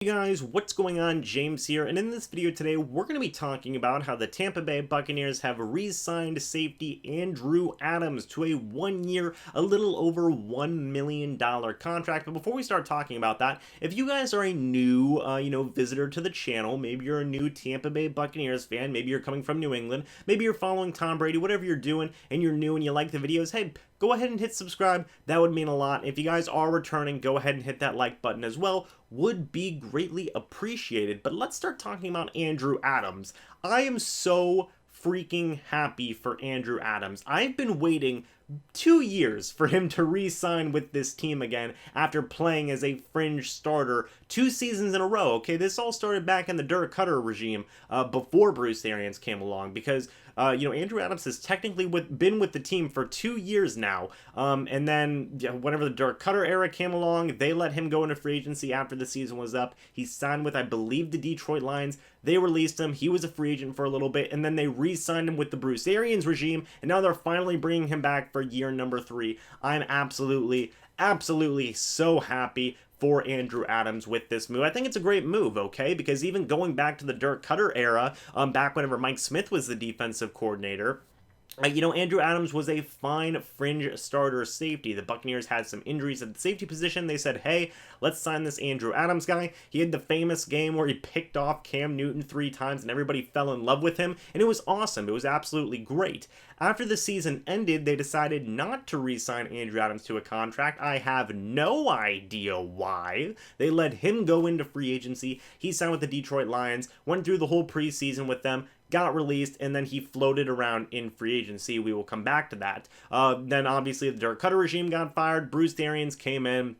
Hey guys, what's going on? James here, and in this video today we're going to be talking about how the Tampa Bay Buccaneers have re-signed safety Andrew Adams to a 1-year, a little over $1 million contract. But before we start talking about that, if you guys are a new, visitor to the channel, maybe you're a new Tampa Bay Buccaneers fan, maybe you're coming from New England, maybe you're following Tom Brady, whatever you're doing, and you're new and you like the videos, hey, go ahead and hit subscribe. That would mean a lot. If you guys are returning, go ahead and hit that like button as well. Would be greatly appreciated. But let's start talking about Andrew Adams. I am so freaking happy for Andrew Adams. I've been waiting 2 years for him to re-sign with this team again after playing as a fringe starter 2 seasons in a row. Okay, this all started back in the Dirk Cutter regime before Bruce Arians came along, because Andrew Adams has technically been with the team for 2 years now, and then whenever the Dirk Cutter era came along, they let him go into free agency after the season was up. He signed with, I believe, the Detroit Lions. They released him. He was a free agent for a little bit, and then they re-signed him with the Bruce Arians regime, and now they're finally bringing him back for year number 3. I'm absolutely so happy for Andrew Adams with this move. I think it's a great move, okay? Because even going back to the Dirk Cutter era, back whenever Mike Smith was the defensive coordinator, Andrew Adams was a fine fringe starter safety. The Buccaneers had some injuries at the safety position. They said, hey, let's sign this Andrew Adams guy. He had the famous game where he picked off Cam Newton 3 times and everybody fell in love with him, and it was awesome. It was absolutely great. After the season ended, they decided not to re-sign Andrew Adams to a contract. I have no idea why. They let him go into free agency. He signed with the Detroit Lions, went through the whole preseason with them, got released, and then he floated around in free agency. We will come back to that. Then obviously the Dirk Cutter regime got fired. Bruce Arians came in.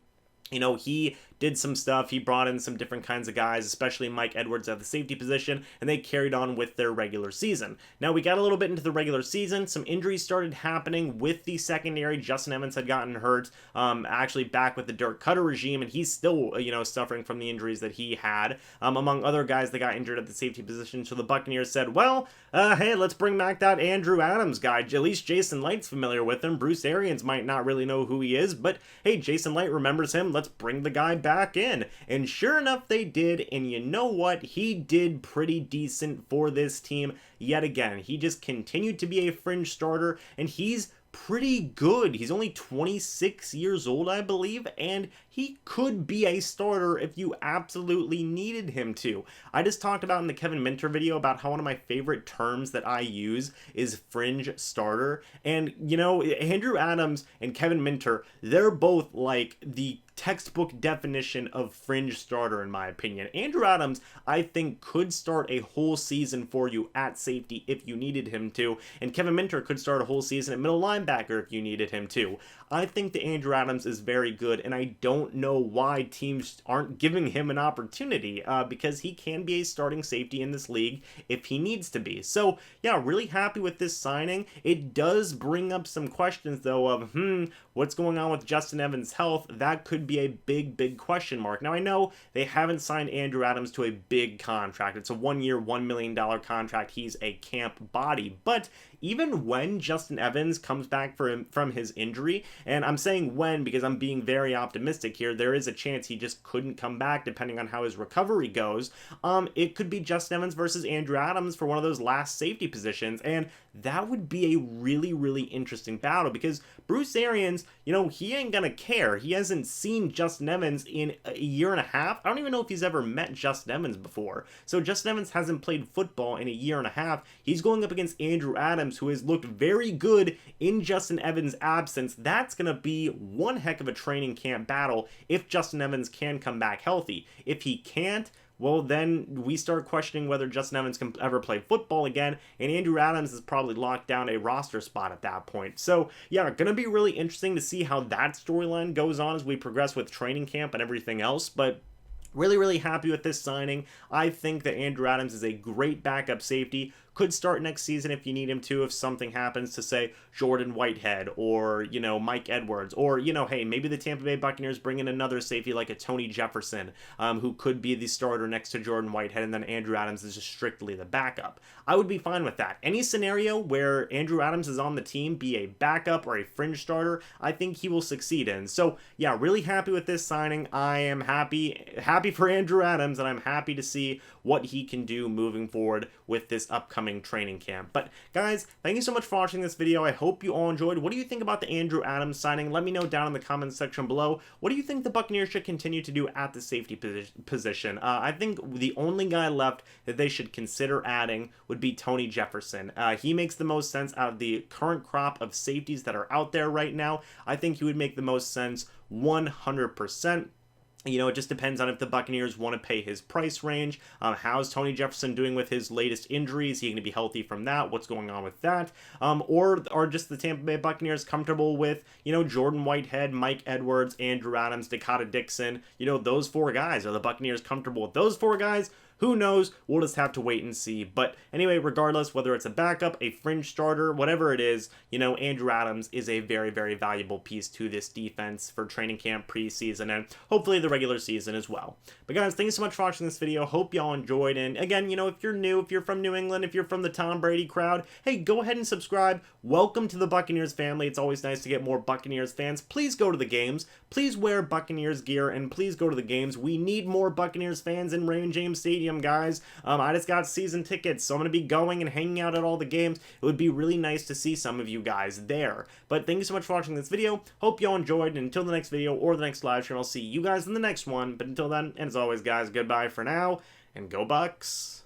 He did some stuff. He brought in some different kinds of guys, especially Mike Edwards at the safety position, and they carried on with their regular season. Now, we got a little bit into the regular season. Some injuries started happening with the secondary. Justin Evans had gotten hurt, actually back with the Dirk Cutter regime, and he's still, suffering from the injuries that he had, among other guys that got injured at the safety position. So the Buccaneers said, well, hey, let's bring back that Andrew Adams guy. At least Jason Light's familiar with him. Bruce Arians might not really know who he is, but hey, Jason Light remembers him. Let's bring the guy back in. And sure enough, they did. And you know what? He did pretty decent for this team yet again. He just continued to be a fringe starter, and he's pretty good. He's only 26 years old, I believe, and he could be a starter if you absolutely needed him to. I just talked about in the Kevin Minter video about how one of my favorite terms that I use is fringe starter. And, Andrew Adams and Kevin Minter, they're both like the textbook definition of fringe starter, in my opinion. Andrew Adams, I think, could start a whole season for you at safety if you needed him to, and Kevin Minter could start a whole season at middle linebacker if you needed him to. I think that Andrew Adams is very good, and I don't know why teams aren't giving him an opportunity, because he can be a starting safety in this league if he needs to be. So, yeah, really happy with this signing. It does bring up some questions, though, of, what's going on with Justin Evans' health? That could be a big question mark. Now, I know they haven't signed Andrew Adams to a big contract. It's a 1-year, $1 million contract. He's a camp body, but even when Justin Evans comes back from his injury, and I'm saying when because I'm being very optimistic here, there is a chance he just couldn't come back depending on how his recovery goes. It could be Justin Evans versus Andrew Adams for one of those last safety positions, and that would be a really interesting battle, because Bruce Arians, he ain't gonna care. He hasn't seen Justin Evans in a year and a half. I don't even know if he's ever met Justin Evans before. So Justin Evans hasn't played football in a year and a half. He's going up against Andrew Adams, who has looked very good in Justin Evans' absence. That's going to be one heck of a training camp battle if Justin Evans can come back healthy. If he can't, well, then we start questioning whether Justin Evans can ever play football again, and Andrew Adams is probably locked down a roster spot at that point. So, yeah, going to be really interesting to see how that storyline goes on as we progress with training camp and everything else, but really happy with this signing. I think that Andrew Adams is a great backup safety, could start next season if you need him to, if something happens to, say, Jordan Whitehead or, Mike Edwards, or, hey, maybe the Tampa Bay Buccaneers bring in another safety like a Tony Jefferson, who could be the starter next to Jordan Whitehead, and then Andrew Adams is just strictly the backup. I would be fine with that. Any scenario where Andrew Adams is on the team, be a backup or a fringe starter, I think he will succeed in. So, yeah, really happy with this signing. I am happy for Andrew Adams, and I'm happy to see what he can do moving forward with this upcoming training camp. But guys, thank you so much for watching this video. I hope you all enjoyed. What do you think about the Andrew Adams signing? Let me know down in the comments section below. What do you think the Buccaneers should continue to do at the safety position? I think the only guy left that they should consider adding would be Tony Jefferson. He makes the most sense out of the current crop of safeties that are out there right now. I think he would make the most sense 100%. It just depends on if the Buccaneers want to pay his price range. How's Tony Jefferson doing with his latest injury? Is he going to be healthy from that? What's going on with that? Or are just the Tampa Bay Buccaneers comfortable with, Jordan Whitehead, Mike Edwards, Andrew Adams, Dakota Dixon? Those four guys. Are the Buccaneers comfortable with those four guys? Who knows? We'll just have to wait and see. But anyway, regardless, whether it's a backup, a fringe starter, whatever it is, Andrew Adams is a very, very valuable piece to this defense for training camp, preseason, and hopefully the regular season as well. But guys, thank you so much for watching this video. Hope y'all enjoyed. And again, if you're new, if you're from New England, if you're from the Tom Brady crowd, hey, go ahead and subscribe. Welcome to the Buccaneers family. It's always nice to get more Buccaneers fans. Please go to the games. Please wear Buccaneers gear, and please go to the games. We need more Buccaneers fans in Raymond James Stadium, guys. I just got season tickets, so I'm going to be going and hanging out at all the games. It would be really nice to see some of you guys there. But thank you so much for watching this video. Hope y'all enjoyed, and until the next video or the next live stream, I'll see you guys in the next one. But until then, and as always, guys, goodbye for now, and go Bucs.